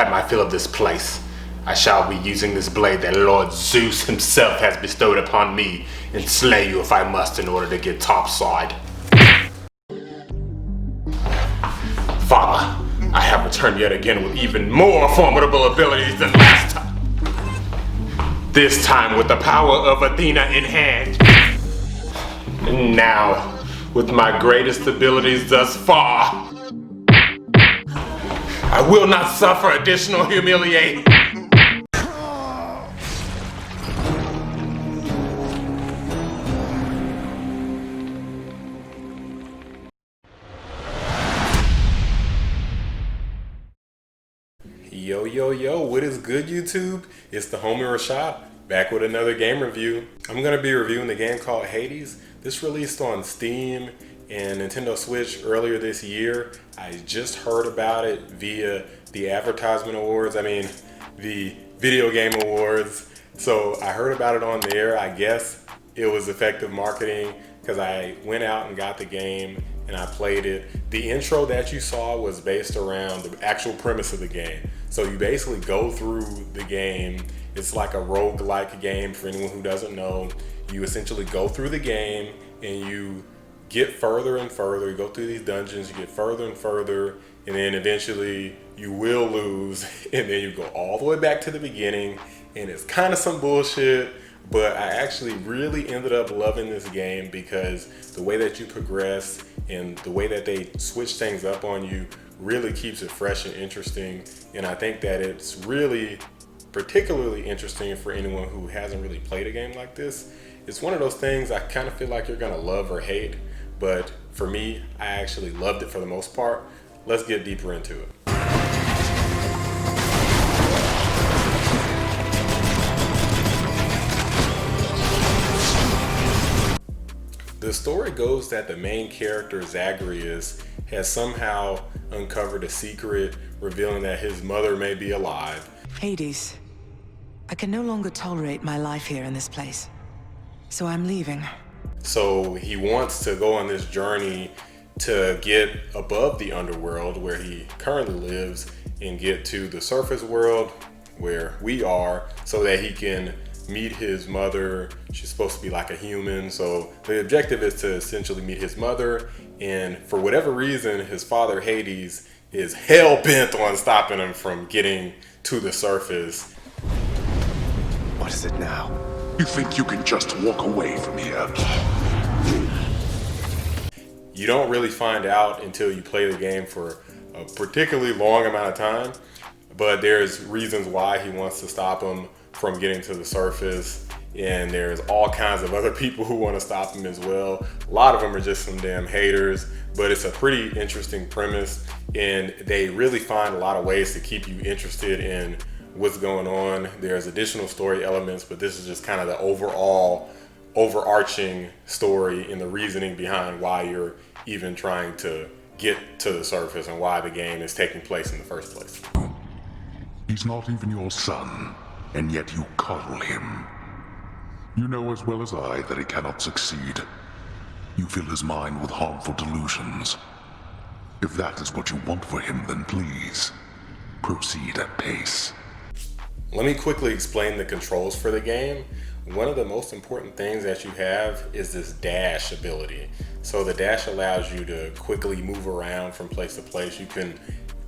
had my fill of this place. I shall be using this blade that Lord Zeus himself has bestowed upon me, and slay you if I must in order to get topside. Father, I have returned yet again with even more formidable abilities than last time. This time with the power of Athena in hand. And now, with my greatest abilities thus far, I will not suffer additional humiliation. Yo, what is good, YouTube? It's the homie Roshad, back with another game review. I'm going to be reviewing the game called Hades. This released on Steam and Nintendo Switch earlier this year. I just heard about it via the advertisement awards, the video game awards. So I heard about it on there. I guess it was effective marketing because I went out and got the game and I played it. The intro that you saw was based around the actual premise of the game. So you basically go through the game. It's like a roguelike game for anyone who doesn't know. You essentially go through the game and you get further and further. You go through these dungeons, you get further and further, and then eventually you will lose, and then you go all the way back to the beginning, and it's kind of some bullshit. But I actually really ended up loving this game because the way that you progress and the way that they switch things up on you really keeps it fresh and interesting. And I think that it's really particularly interesting for anyone who hasn't really played a game like this. It's one of those things I kind of feel like you're gonna love or hate, but for me, I actually loved it for the most part. Let's get deeper into it. The story goes that the main character, Zagreus, has somehow uncovered a secret revealing that his mother may be alive. Hades, I can no longer tolerate my life here in this place, so I'm leaving. So he wants to go on this journey to get above the underworld where he currently lives and get to the surface world where we are so that he can meet his mother. She's supposed to be like a human. So the objective is to essentially meet his mother. And for whatever reason, his father Hades is hell bent on stopping him from getting to the surface. What is it now? You think you can just walk away from here? You don't really find out until you play the game for a particularly long amount of time, but there's reasons why he wants to stop him from getting to the surface, and there's all kinds of other people who want to stop him as well. A lot of them are just some damn haters, but it's a pretty interesting premise, and they really find a lot of ways to keep you interested in what's going on. There's additional story elements, but this is just kind of the overall overarching story and the reasoning behind why you're even trying to get to the surface and why the game is taking place in the first place. He's not even your son, and yet you coddle him. You know as well as I that he cannot succeed. You fill his mind with harmful delusions. If that is what you want for him, then please, proceed at pace. Let me quickly explain the controls for the game. One of the most important things that you have is this dash ability. So the dash allows you to quickly move around from place to place. You can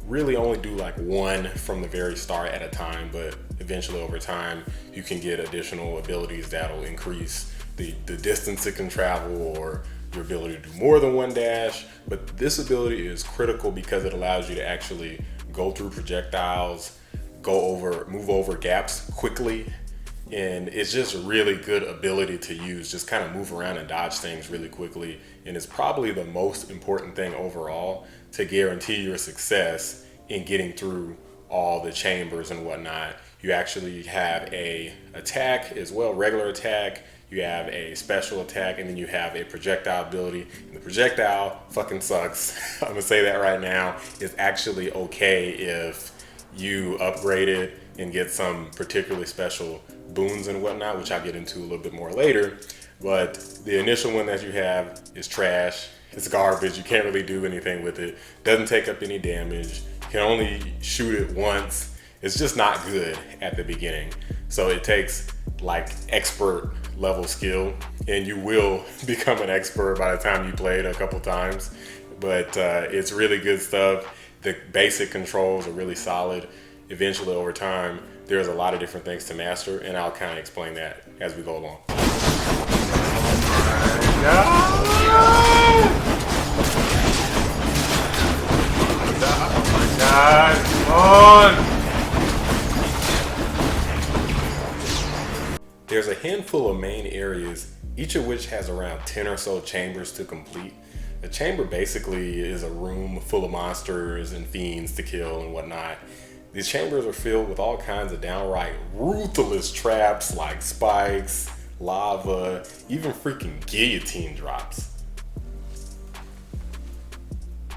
really only do like one from the very start at a time, but eventually over time you can get additional abilities that'll increase the distance it can travel or your ability to do more than one dash. But this ability is critical because it allows you to actually go through projectiles, move over gaps quickly, and it's just a really good ability to use. Just kind of move around and dodge things really quickly, and it's probably the most important thing overall to guarantee your success in getting through all the chambers and whatnot. You actually have a attack as well, regular attack, you have a special attack, and then you have a projectile ability. And the projectile fucking sucks. I'm gonna say that right now. It's actually okay if you upgrade it and get some particularly special boons and whatnot, which I'll get into a little bit more later. But the initial one that you have is trash. It's garbage. You can't really do anything with it. Doesn't take up any damage. You can only shoot it once, It's just not good at the beginning. So it takes like expert level skill, and you will become an expert by the time you play it a couple times. But it's really good stuff. The basic controls are really solid. Eventually, over time, there's a lot of different things to master, and I'll kind of explain that as we go along. There's a handful of main areas, each of which has around 10 or so chambers to complete. A chamber basically is a room full of monsters and fiends to kill and whatnot. These chambers are filled with all kinds of downright ruthless traps like spikes, lava, even freaking guillotine drops.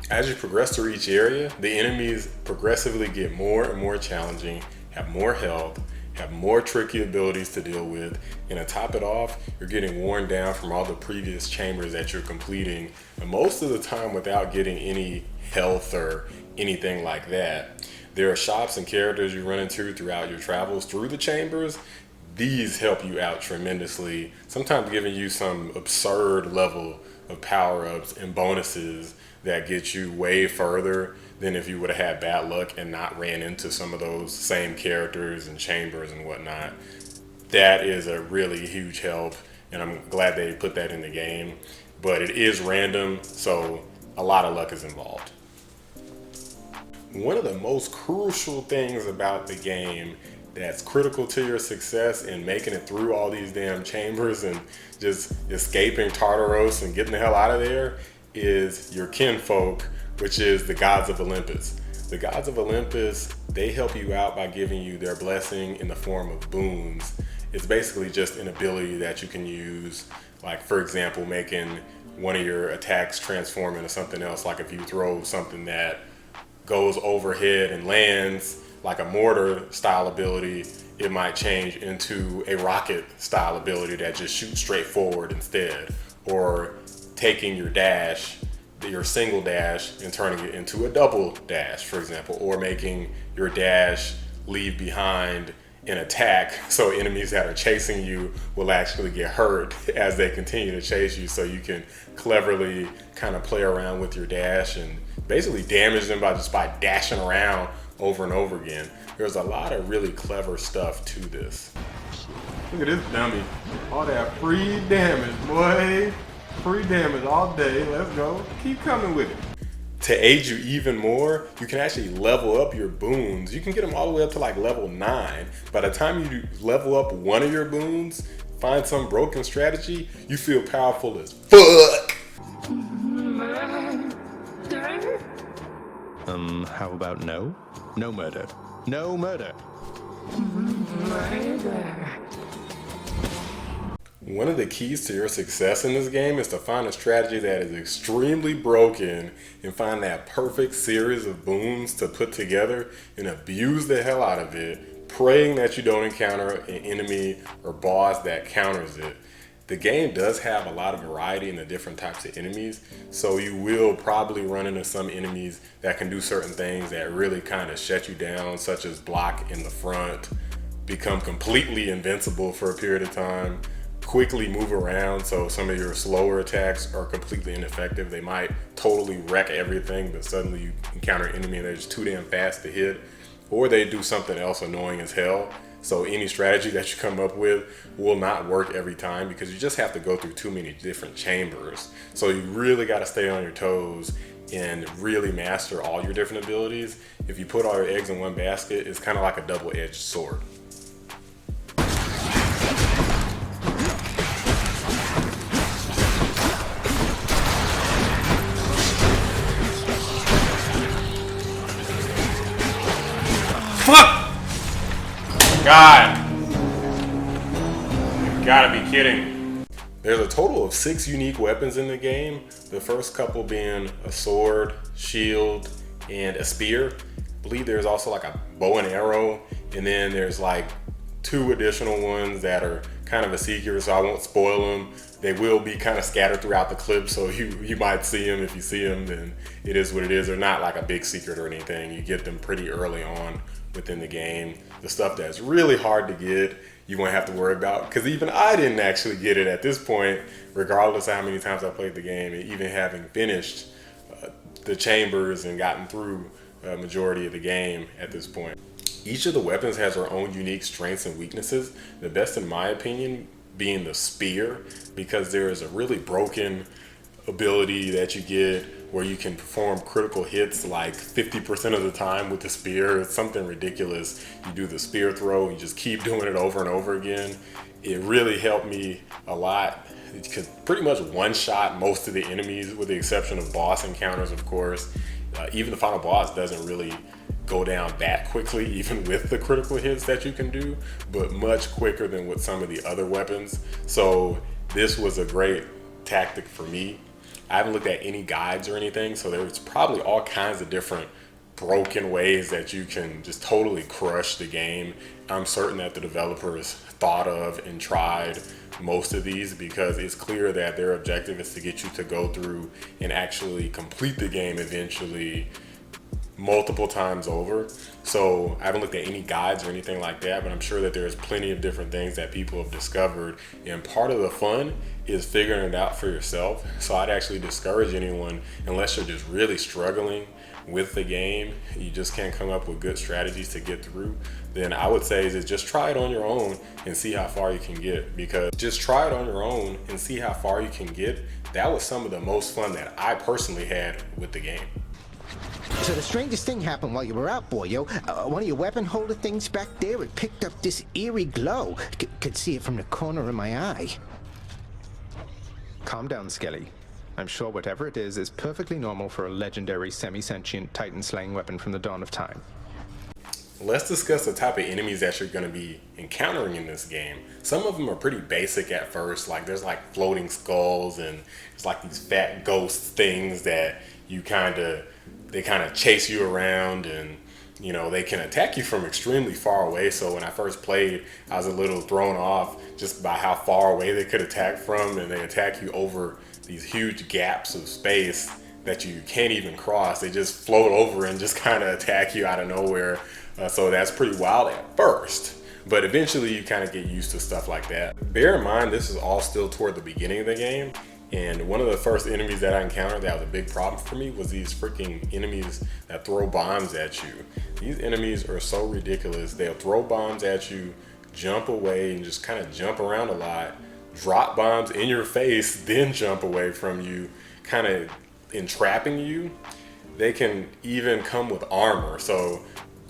As you progress through each area, the enemies progressively get more and more challenging, have more health, have more tricky abilities to deal with, and to top it off, you're getting worn down from all the previous chambers that you're completing, and most of the time without getting any health or anything like that. There are shops and characters you run into throughout your travels through the chambers. These help you out tremendously, sometimes giving you some absurd level of power-ups and bonuses that get you way further than if you would have had bad luck and not ran into some of those same characters and chambers and whatnot. That is a really huge help, and I'm glad they put that in the game. But it is random, so a lot of luck is involved. One of the most crucial things about the game that's critical to your success in making it through all these damn chambers and just escaping Tartaros and getting the hell out of there is your kinfolk, which is the gods of Olympus. The gods of Olympus, they help you out by giving you their blessing in the form of boons. It's basically just an ability that you can use, like for example, making one of your attacks transform into something else. Like if you throw something that goes overhead and lands, like a mortar style ability, it might change into a rocket style ability that just shoots straight forward instead. Or taking your dash, your single dash, and turning it into a double dash, for example, or making your dash leave behind an attack so enemies that are chasing you will actually get hurt as they continue to chase you, so you can cleverly kind of play around with your dash and basically damage them by dashing around over and over again. There's a lot of really clever stuff to this. Look at this dummy. All that free damage, boy. Free damage all day. Let's go. Keep coming with it. To aid you even more, you can actually level up your boons. You can get them all the way up to like level 9. By the time you level up one of your boons, find some broken strategy, you feel powerful as fuck. How about no? No murder. No murder. One of the keys to your success in this game is to find a strategy that is extremely broken and find that perfect series of boons to put together and abuse the hell out of it, praying that you don't encounter an enemy or boss that counters it. The game does have a lot of variety in the different types of enemies, so you will probably run into some enemies that can do certain things that really kind of shut you down, such as block in the front, become completely invincible for a period of time, quickly move around so some of your slower attacks are completely ineffective. They might totally wreck everything, but suddenly you encounter an enemy and they're just too damn fast to hit, or they do something else annoying as hell. So any strategy that you come up with will not work every time because you just have to go through too many different chambers. So you really got to stay on your toes and really master all your different abilities. If you put all your eggs in one basket, it's kind of like a double-edged sword. Fuck! God! You gotta be kidding. There's a total of 6 unique weapons in the game. The first couple being a sword, shield, and a spear. I believe there's also like a bow and arrow, and then there's like 2 additional ones that are kind of a secret, so I won't spoil them. They will be kind of scattered throughout the clip, so you might see them. If you see them, then it is what it is. They're not like a big secret or anything. You get them pretty early on within the game. The stuff that's really hard to get, you won't have to worry about, because even I didn't actually get it at this point, regardless of how many times I played the game, and even having finished the chambers and gotten through a majority of the game at this point. Each of the weapons has their own unique strengths and weaknesses. The best, in my opinion, being the spear, because there is a really broken ability that you get where you can perform critical hits like 50% of the time with the spear. It's something ridiculous. You do the spear throw, you just keep doing it over and over again. It really helped me a lot. You could pretty much one-shot most of the enemies, with the exception of boss encounters, of course. Even the final boss doesn't really go down that quickly, even with the critical hits that you can do, but much quicker than with some of the other weapons. So this was a great tactic for me. I haven't looked at any guides or anything, so there's probably all kinds of different broken ways that you can just totally crush the game. I'm certain that the developers thought of and tried most of these, because it's clear that their objective is to get you to go through and actually complete the game eventually multiple times over. So I haven't looked at any guides or anything like that, but I'm sure that there's plenty of different things that people have discovered, and part of the fun is figuring it out for yourself. So I'd actually discourage anyone, unless you're just really struggling with the game, you just can't come up with good strategies to get through, then I would say is just try it on your own and see how far you can get. Because just try it on your own and see how far you can get. That was some of the most fun that I personally had with the game. So the strangest thing happened while you were out, boyo. One of your weapon holder things back there, it picked up this eerie glow. Could see it from the corner of my eye. Calm down, Skelly. I'm sure whatever it is perfectly normal for a legendary semi-sentient Titan-slaying weapon from the dawn of time. Let's discuss the type of enemies that you're going to be encountering in this game. Some of them are pretty basic at first, like there's like floating skulls, and it's like these fat ghost things that they kind of chase you around, and you know, they can attack you from extremely far away. So when I first played, I was a little thrown off just by how far away they could attack from, and they attack you over these huge gaps of space that you can't even cross. They just float over and just kind of attack you out of nowhere. So that's pretty wild at first, but eventually you kind of get used to stuff like that. Bear in mind, this is all still toward the beginning of the game, and one of the first enemies that I encountered that was a big problem for me was these freaking enemies that throw bombs at you. These enemies are so ridiculous. They'll throw bombs at you, jump away, and just kind of jump around a lot, drop bombs in your face, then jump away from you, kind of entrapping you. They can even come with armor. So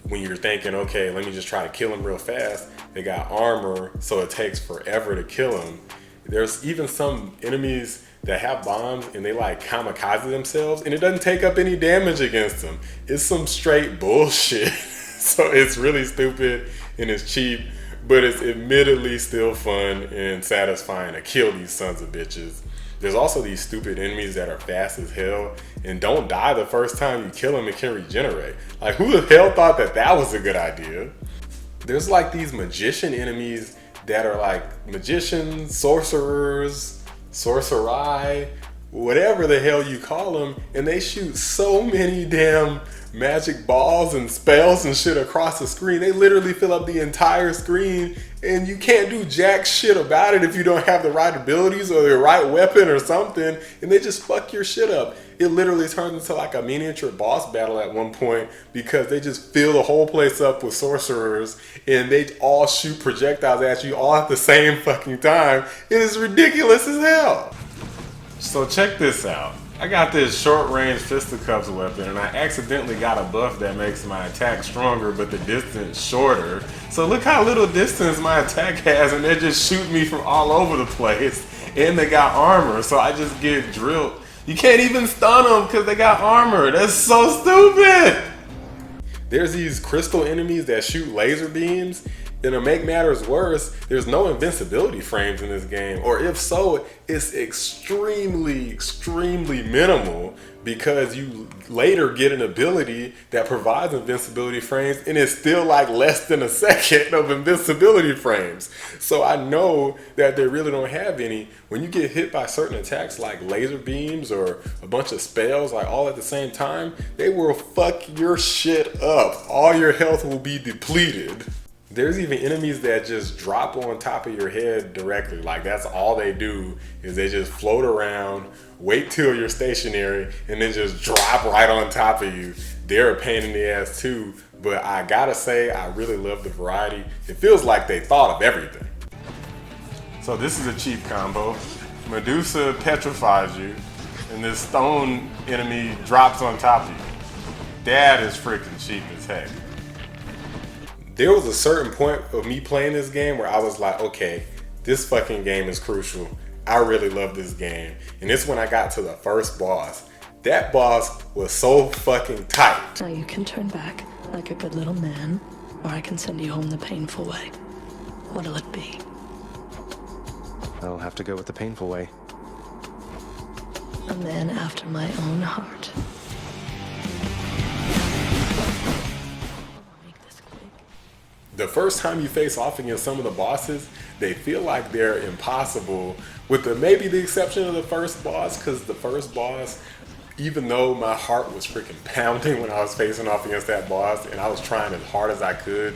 when you're thinking, okay, let me just try to kill him real fast, they got armor, so it takes forever to kill him. There's even some enemies that have bombs and they like kamikaze themselves, and it doesn't take up any damage against them. It's some straight bullshit. So it's really stupid and it's cheap, but it's admittedly still fun and satisfying to kill these sons of bitches. There's also these stupid enemies that are fast as hell and don't die the first time you kill them and can regenerate. Like, who the hell thought that that was a good idea? There's like these magician enemies that are like magicians, sorcerers, sorcerai, whatever the hell you call them, and they shoot so many damn magic balls and spells and shit across the screen. They literally fill up the entire screen, and you can't do jack shit about it if you don't have the right abilities or the right weapon or something, and they just fuck your shit up. It literally turns into like a miniature boss battle at one point because they just fill the whole place up with sorcerers and they all shoot projectiles at you all at the same fucking time. It is ridiculous as hell. So check this out. I got this short-range fisticuffs weapon, and I accidentally got a buff that makes my attack stronger, but the distance shorter. So look how little distance my attack has, and they just shoot me from all over the place. And they got armor, so I just get drilled. You can't even stun them because they got armor. That's so stupid. There's these crystal enemies that shoot laser beams, And to make matters worse, there's no invincibility frames in this game, or if so, it's extremely minimal, because you later get an ability that provides invincibility frames, and it's still like less than a second of invincibility frames. So I know that they really don't have any. When you get hit by certain attacks like laser beams or a bunch of spells like all at the same time, they will fuck your shit up. All your health will be depleted. There's even enemies that just drop on top of your head directly. Like, that's all they do, is they just float around, wait till you're stationary, and then just drop right on top of you. They're a pain in the ass too, but I gotta say, I really love the variety. It feels like they thought of everything. So this is a cheap combo. Medusa petrifies you, and this stone enemy drops on top of you. That is freaking cheap as heck. There was a certain point of me playing this game where I was like, okay, this fucking game is crucial. I really love this game. And it's when I got to the first boss. That boss was so fucking tight. Now you can turn back like a good little man, or I can send you home the painful way. What'll it be? I'll have to go with the painful way. A man after my own heart. The first time you face off against some of the bosses, they feel like they're impossible, with maybe the exception of the first boss, because the first boss, even though my heart was freaking pounding when I was facing off against that boss, and I was trying as hard as I could,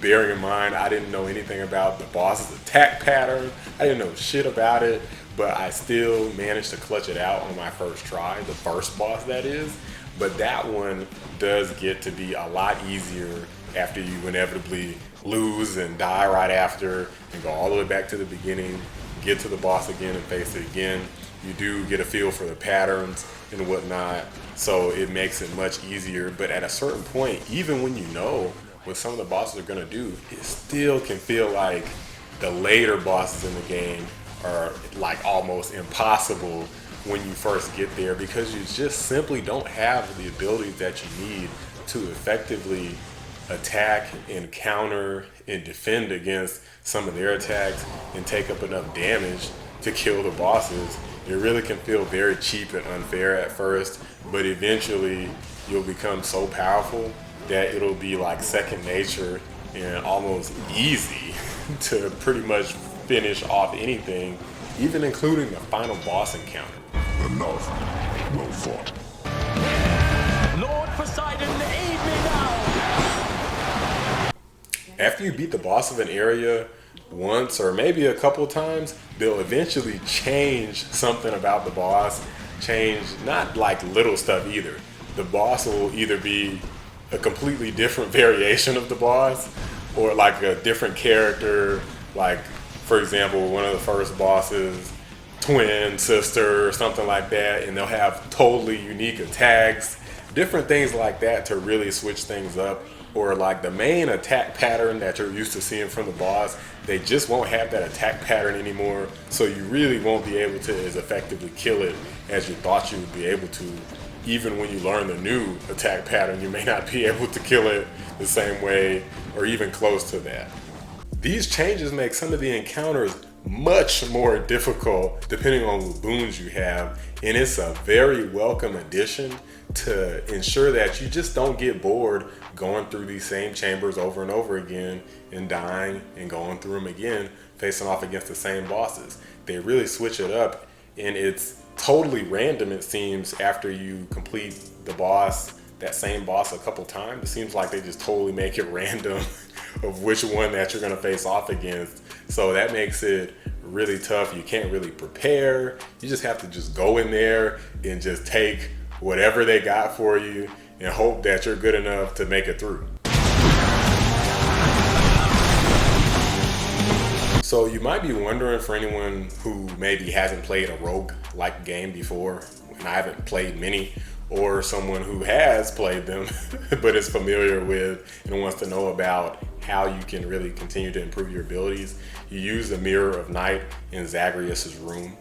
bearing in mind I didn't know anything about the boss's attack pattern, I didn't know shit about it, but I still managed to clutch it out on my first try, the first boss that is. But that one does get to be a lot easier after you inevitably lose and die right after, and go all the way back to the beginning, get to the boss again and face it again. You do get a feel for the patterns and whatnot, so it makes it much easier. But at a certain point, even when you know what some of the bosses are gonna do, it still can feel like the later bosses in the game are like almost impossible when you first get there, because you just simply don't have the abilities that you need to effectively attack and counter and defend against some of their attacks and take up enough damage to kill the bosses. It really can feel very cheap and unfair at first, but eventually you'll become so powerful that it'll be like second nature and almost easy to pretty much finish off anything, even including the final boss encounter. Enough. Well fought. Lord Poseidon, aid me now! After you beat the boss of an area once or maybe a couple times, they'll eventually change something about the boss. Change, not like little stuff either. The boss will either be a completely different variation of the boss, or like a different character, like for example one of the first bosses, twin sister or something like that, and they'll have totally unique attacks, different things like that to really switch things up. Or like the main attack pattern that you're used to seeing from the boss, they just won't have that attack pattern anymore, so you really won't be able to as effectively kill it as you thought you would be able to. Even when you learn the new attack pattern, you may not be able to kill it the same way or even close to that. These changes make some of the encounters much more difficult depending on what boons you have, and it's a very welcome addition to ensure that you just don't get bored going through these same chambers over and over again and dying and going through them again, facing off against the same bosses. They really switch it up, and it's totally random, it seems, after you complete the boss, that same boss a couple times. It seems like they just totally make it random of which one that you're gonna face off against. So that makes it really tough. You can't really prepare. You just have to just go in there and just take whatever they got for you and hope that you're good enough to make it through. So you might be wondering, for anyone who maybe hasn't played a rogue-like game before, and I haven't played many, or someone who has played them but is familiar with and wants to know about how you can really continue to improve your abilities, you use the Mirror of Night in Zagreus' room.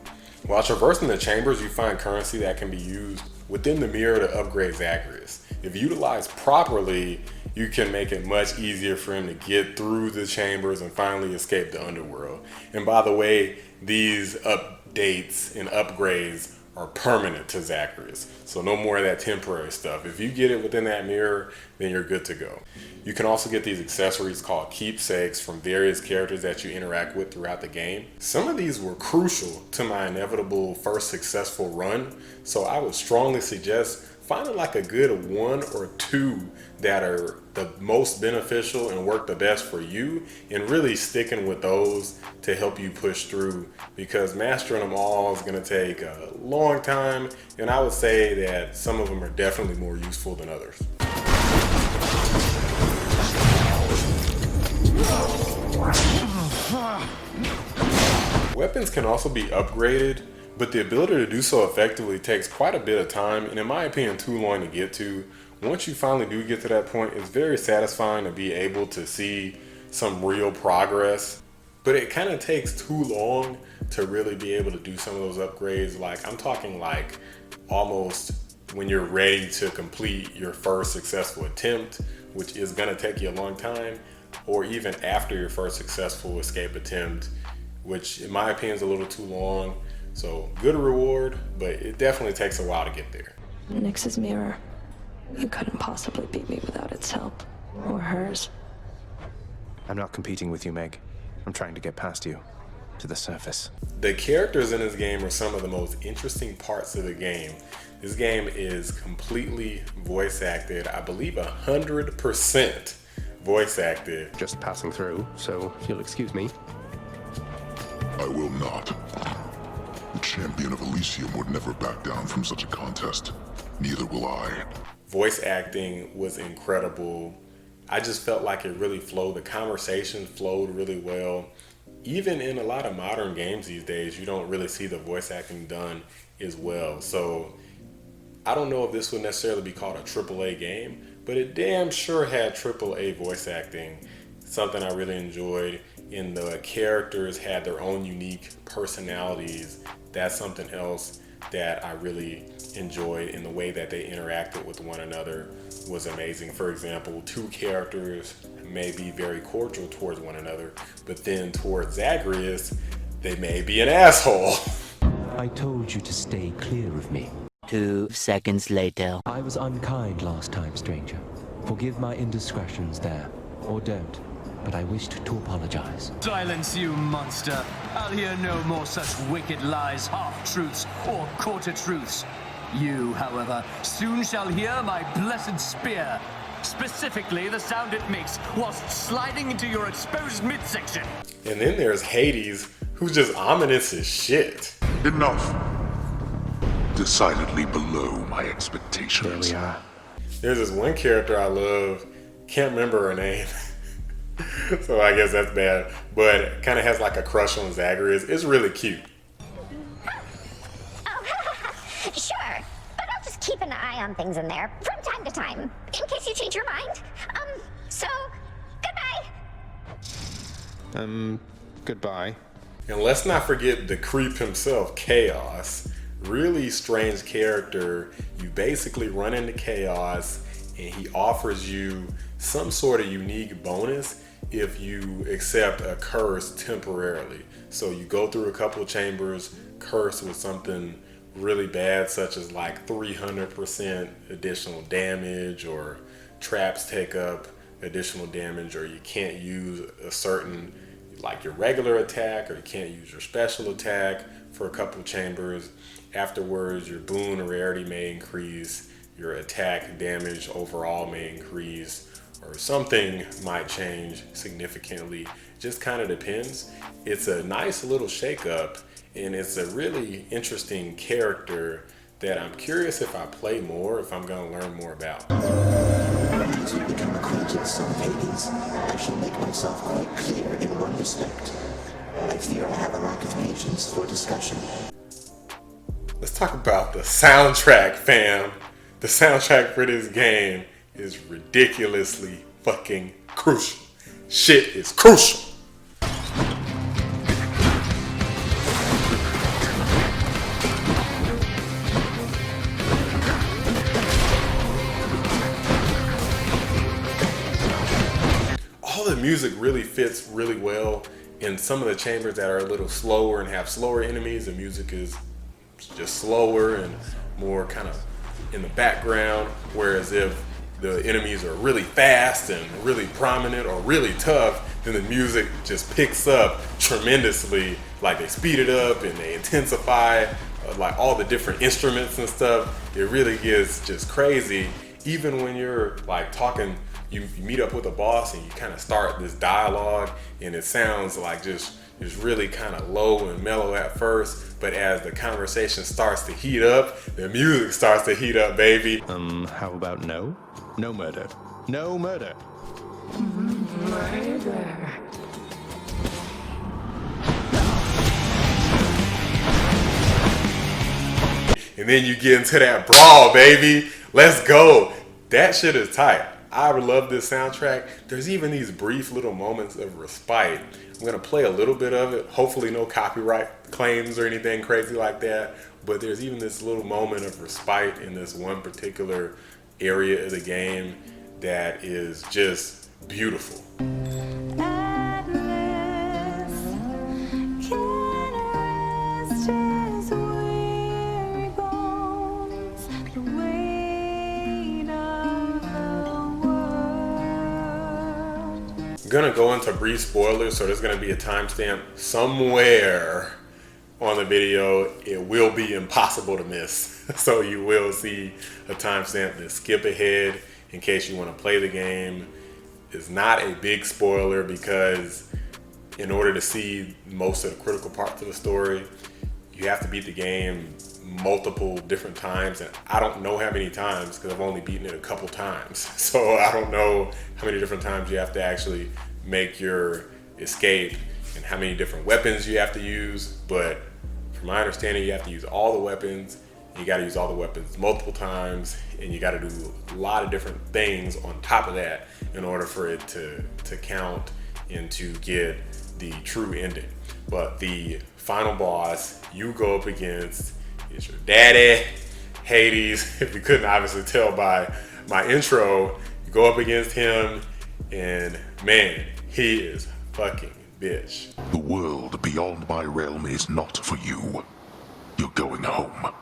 While traversing the chambers, you find currency that can be used within the mirror to upgrade Zagreus. If utilized properly, you can make it much easier for him to get through the chambers and finally escape the underworld. And by the way, these updates and upgrades are permanent to Zacharias. So no more of that temporary stuff. If you get it within that mirror, then you're good to go. You can also get these accessories called keepsakes from various characters that you interact with throughout the game. Some of these were crucial to my inevitable first successful run, so I would strongly suggest finding like a good 1 or 2 that are the most beneficial and work the best for you, and really sticking with those to help you push through, because mastering them all is going to take a long time, and I would say that some of them are definitely more useful than others. Weapons can also be upgraded, but the ability to do so effectively takes quite a bit of time, and in my opinion too long to get to. Once you finally do get to that point, it's very satisfying to be able to see some real progress, but it kind of takes too long to really be able to do some of those upgrades. Like, I'm talking like almost when you're ready to complete your first successful attempt, which is going to take you a long time, or even after your first successful escape attempt, which in my opinion is a little too long. So good reward, but it definitely takes a while to get there. Nyx's mirror. You couldn't possibly beat me without its help. Or hers. I'm not competing with you, Meg. I'm trying to get past you. To the surface. The characters in this game are some of the most interesting parts of the game. This game is completely voice acted. I believe 100% voice acted. Just passing through, so if you'll excuse me. I will not. The champion of Elysium would never back down from such a contest. Neither will I. Voice acting was incredible. I just felt like it really flowed. The conversation flowed really well. Even in a lot of modern games these days, you don't really see the voice acting done as well. So I don't know if this would necessarily be called a AAA game, but it damn sure had AAA voice acting. Something I really enjoyed. And the characters had their own unique personalities. That's something else that I really enjoyed, in the way that they interacted with one another was amazing. For example, 2 characters may be very cordial towards one another, but then towards Zacharias, they may be an asshole. I told you to stay clear of me. 2 seconds later. I was unkind last time, stranger. Forgive my indiscretions there, or don't. But I wished to apologize. Silence, you monster. I'll hear no more such wicked lies, half-truths, or quarter-truths. You, however, soon shall hear my blessed spear. Specifically, the sound it makes whilst sliding into your exposed midsection. And then there's Hades, who's just ominous as shit. Enough. Decidedly below my expectations. There we are. There's this one character I love, can't remember her name. So I guess that's bad, but kind of has like a crush on Zacharias. It's really cute. Oh, sure. But I'll just keep an eye on things in there from time to time, in case you change your mind. So, goodbye. Goodbye. And let's not forget the creep himself, Chaos. Really strange character. You basically run into Chaos, and he offers you some sort of unique bonus if you accept a curse temporarily. So you go through a couple of chambers, curse with something really bad, such as like 300% additional damage, or traps take up additional damage, or you can't use a certain, like your regular attack, or you can't use your special attack for a couple of chambers. Afterwards, your boon rarity may increase, your attack damage overall may increase, or something might change significantly. Just kind of depends. It's a nice little shakeup, and it's a really interesting character that I'm curious, if I play more, if I'm going to learn more about. As we become acquainted, son of Hades, I shall make myself quite clear in one respect. I fear I have a lack of patience for discussion. Let's talk about the soundtrack, fam. The soundtrack for this game is ridiculously fucking crucial. Shit is crucial. the music really fits really well. In some of the chambers that are a little slower and have slower enemies, the music is just slower and more kind of in the background. Whereas if the enemies are really fast and really prominent or really tough, then the music just picks up tremendously. Like they speed it up and they intensify, like all the different instruments and stuff. It really gets just crazy. Even when you're like talking, you meet up with a boss and you kind of start this dialogue, and it sounds like just really kind of low and mellow at first, but as the conversation starts to heat up, the music starts to heat up, baby. How about no? No murder. No murder. Murder. And then you get into that brawl, baby. Let's go. That shit is tight. I love this soundtrack. There's even these brief little moments of respite. I'm gonna play a little bit of it. Hopefully no copyright claims or anything crazy like that. But there's even this little moment of respite in this one particular area of the game that is just beautiful. I'm gonna go into brief spoilers, so there's gonna be a timestamp somewhere on the video. It will be impossible to miss. So you will see a timestamp to skip ahead in case you want to play the game. It's not a big spoiler because in order to see most of the critical parts of the story, you have to beat the game multiple different times, and I don't know how many times because I've only beaten it a couple times. So I don't know how many different times you have to actually make your escape and how many different weapons you have to use. But from my understanding, you have to use all the weapons. You got to use all the weapons multiple times, and you got to do a lot of different things on top of that in order for it to count and to get the true ending. But the final boss you go up against is your daddy, Hades. If you couldn't obviously tell by my intro, you go up against him, and man, he is fucking bitch. The world beyond my realm is not for you. You're going home.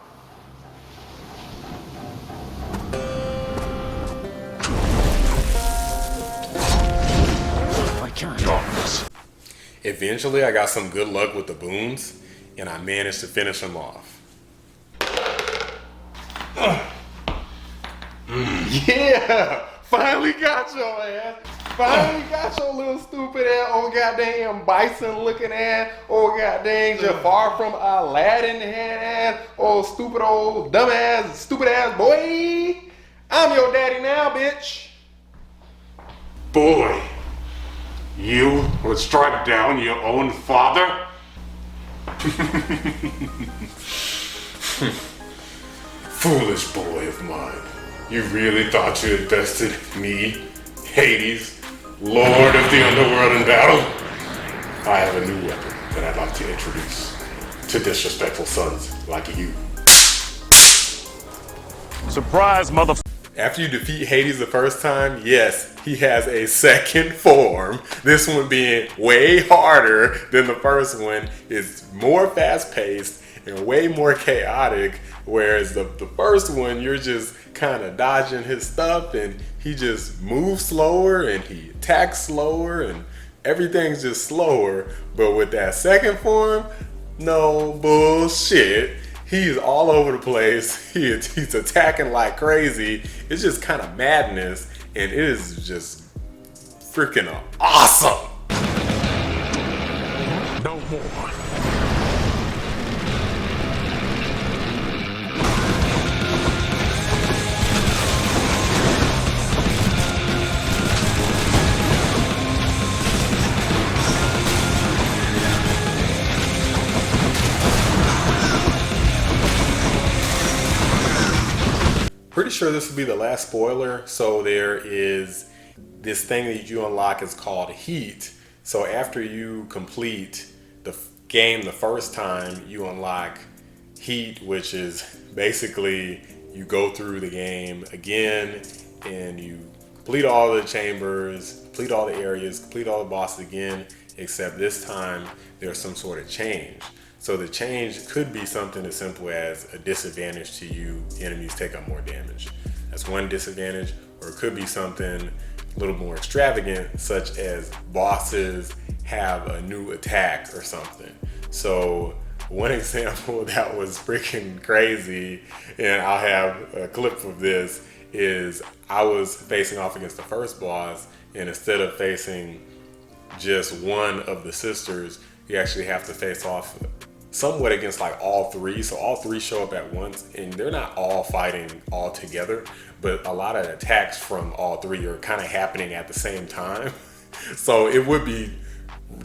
Darkness. Eventually, I got some good luck with the Boons, and I managed to finish him off. Yeah! Finally got your ass! Finally got your little stupid ass, oh goddamn bison looking ass, oh goddamn Jafar from Aladdin head ass, oh stupid old dumb ass, stupid ass boy! I'm your daddy now, bitch! Boy, you would strike down your own father? Foolish boy of mine. You really thought you had bested me, Hades, Lord of the Underworld in battle? I have a new weapon that I'd like to introduce to disrespectful sons like you. Surprise, motherfucker. After you defeat Hades the first time, yes, he has a second form. This one being way harder than the first one. It's more fast-paced and way more chaotic, whereas the first one, you're just kind of dodging his stuff, and he just moves slower and he attacks slower and everything's just slower. But with that second form, no bullshit. He's all over the place. He's attacking like crazy. It's just kind of madness, and it is just freaking awesome. No more. Pretty sure this will be the last spoiler. So there is this thing that you unlock is called Heat. So after you complete the game the first time, you unlock Heat, which is basically you go through the game again and you complete all the chambers, complete all the areas, complete all the bosses again, except this time there's some sort of change. So the change could be something as simple as a disadvantage to you, enemies take up more damage. That's one disadvantage, or it could be something a little more extravagant, such as bosses have a new attack or something. So one example that was freaking crazy, and I'll have a clip of this, is I was facing off against the first boss, and instead of facing just one of the sisters, you actually have to face off somewhat against like all three. So all three show up at once, and they're not all fighting all together, but a lot of attacks from all three are kind of happening at the same time. So it would be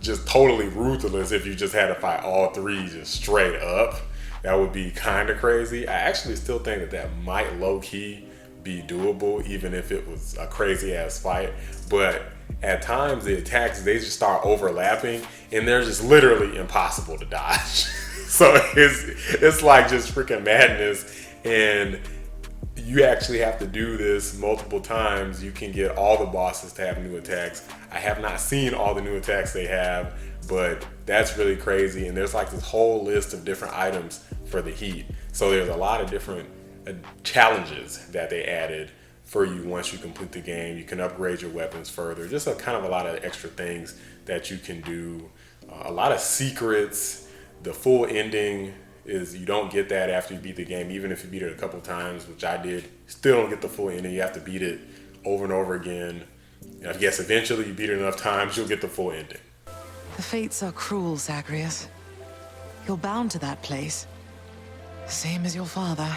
just totally ruthless if you just had to fight all three just straight up. That would be kind of crazy. I actually still think that that might low-key be doable, even if it was a crazy ass fight. But at times the attacks, they just start overlapping and they're just literally impossible to dodge. So it's like just freaking madness, and you actually have to do this multiple times. You can get all the bosses to have new attacks. I have not seen all the new attacks they have, but that's really crazy. And there's like this whole list of different items for the heat. So there's a lot of different challenges that they added for you once you complete the game. You can upgrade your weapons further. Just kind of a lot of extra things that you can do. A lot of secrets. The full ending is you don't get that after you beat the game, even if you beat it a couple times, which I did. Still don't get the full ending. You have to beat it over and over again. And I guess eventually you beat it enough times, you'll get the full ending. The fates are cruel, Zagreus. You're bound to that place. Same as your father.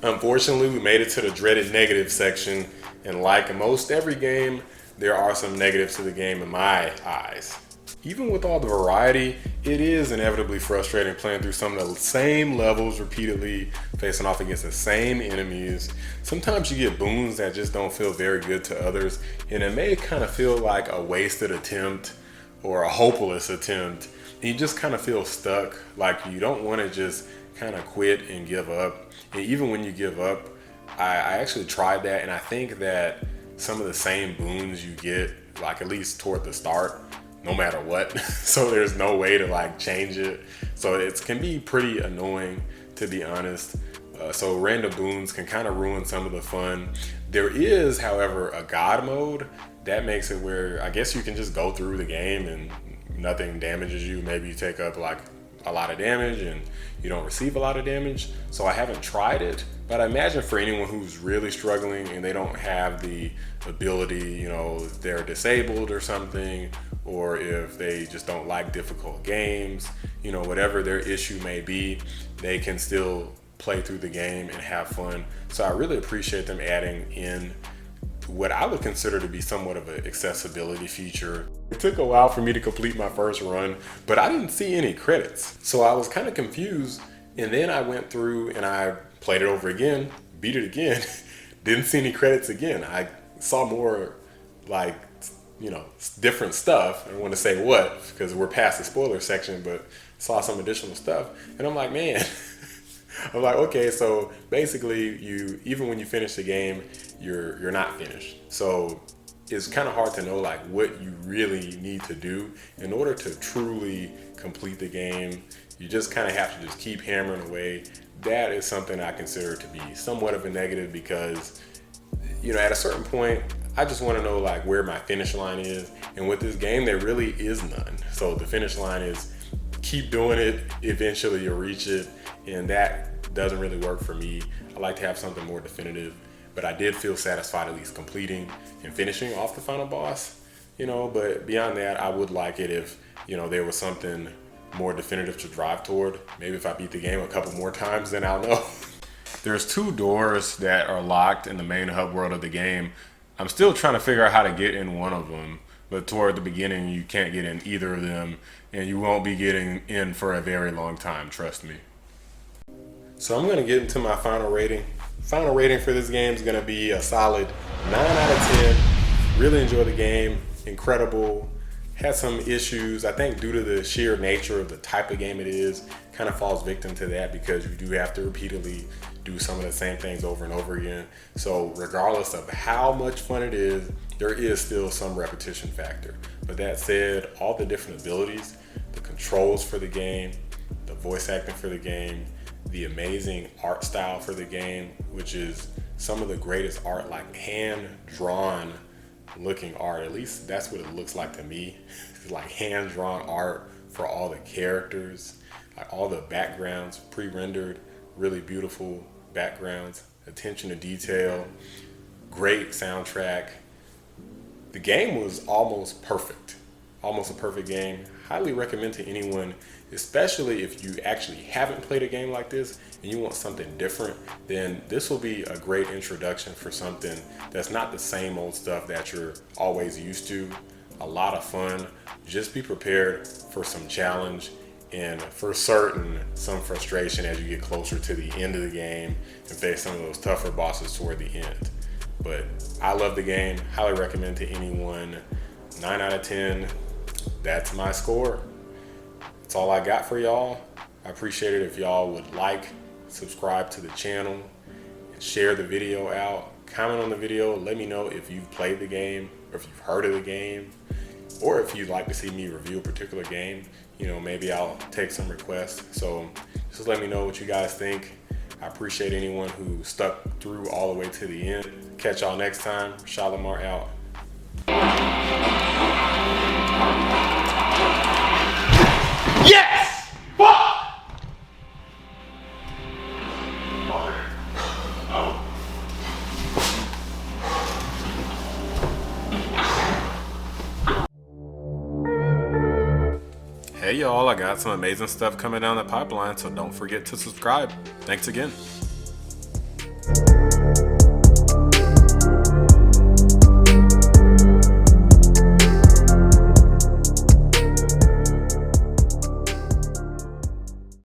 Unfortunately, we made it to the dreaded negative section, and like most every game, there are some negatives to the game in my eyes. Even with all the variety, it is inevitably frustrating playing through some of the same levels repeatedly, facing off against the same enemies. Sometimes you get boons that just don't feel very good to others, and it may kind of feel like a wasted attempt or a hopeless attempt. And you just kind of feel stuck, like you don't want to just kind of quit and give up. And even when you give up, I actually tried that, and I think that some of the same boons you get, like at least toward the start, no matter what. So there's no way to like change it. So it can be pretty annoying, to be honest. So random boons can kind of ruin some of the fun. There is, however, a God mode that makes it where I guess you can just go through the game and nothing damages you. Maybe you take up like a lot of damage and you don't receive a lot of damage. So I haven't tried it, but I imagine for anyone who's really struggling and they don't have the ability, you know, they're disabled or something, or if they just don't like difficult games, you know, whatever their issue may be, they can still play through the game and have fun. So I really appreciate them adding in what I would consider to be somewhat of an accessibility feature. It took a while for me to complete my first run, but I didn't see any credits. So I was kind of confused, and then I went through and I played it over again, beat it again, didn't see any credits again. I saw more like, you know, different stuff. I don't want to say what, because we're past the spoiler section, but saw some additional stuff. And I'm like, man, I'm like, okay, so basically you, even when you finish the game, you're not finished. So it's kind of hard to know like what you really need to do in order to truly complete the game. You just kind of have to just keep hammering away. That is something I consider to be somewhat of a negative, because, you know, at a certain point, I just want to know like where my finish line is. And with this game, there really is none. So the finish line is keep doing it, eventually you'll reach it. And that doesn't really work for me. I like to have something more definitive, but I did feel satisfied at least completing and finishing off the final boss, you know. But beyond that, I would like it if, you know, there was something more definitive to drive toward. Maybe if I beat the game a couple more times, then I'll know. There's 2 doors that are locked in the main hub world of the game. I'm still trying to figure out how to get in one of them, but toward the beginning, you can't get in either of them, and you won't be getting in for a very long time, trust me. So I'm going to get into my final rating. Final rating for this game is going to be a solid 9 out of 10. Really enjoy the game. Incredible. had some issues. I think due to the sheer nature of the type of game it is, kind of falls victim to that because you do have to repeatedly do some of the same things over and over again. So regardless of how much fun it is, there is still some repetition factor. But that said, all the different abilities, the controls for the game, the voice acting for the game, the amazing art style for the game, which is some of the greatest art, like hand-drawn looking art. At least that's what it looks like to me. It's like hand-drawn art for all the characters, like all the backgrounds, pre-rendered, really beautiful backgrounds, attention to detail, great soundtrack. The game was almost perfect, almost a perfect game. Highly recommend to anyone, especially if you actually haven't played a game like this and you want something different, then this will be a great introduction for something that's not the same old stuff that you're always used to. A lot of fun. Just be prepared for some challenge and for certain some frustration as you get closer to the end of the game and face some of those tougher bosses toward the end. But I love the game, highly recommend to anyone. 9 out of 10, that's my score. That's all I got for y'all. I appreciate it if y'all would like, subscribe to the channel, and share the video out. Comment on the video, let me know if you've played the game, or if you've heard of the game, or if you'd like to see me review a particular game. You know, maybe I'll take some requests. So just let me know what you guys think. I appreciate anyone who stuck through all the way to the end. Catch y'all next time. Roshad, Lamar out. Yes! Fuck! Hey y'all, I got some amazing stuff coming down the pipeline, so don't forget to subscribe. Thanks again.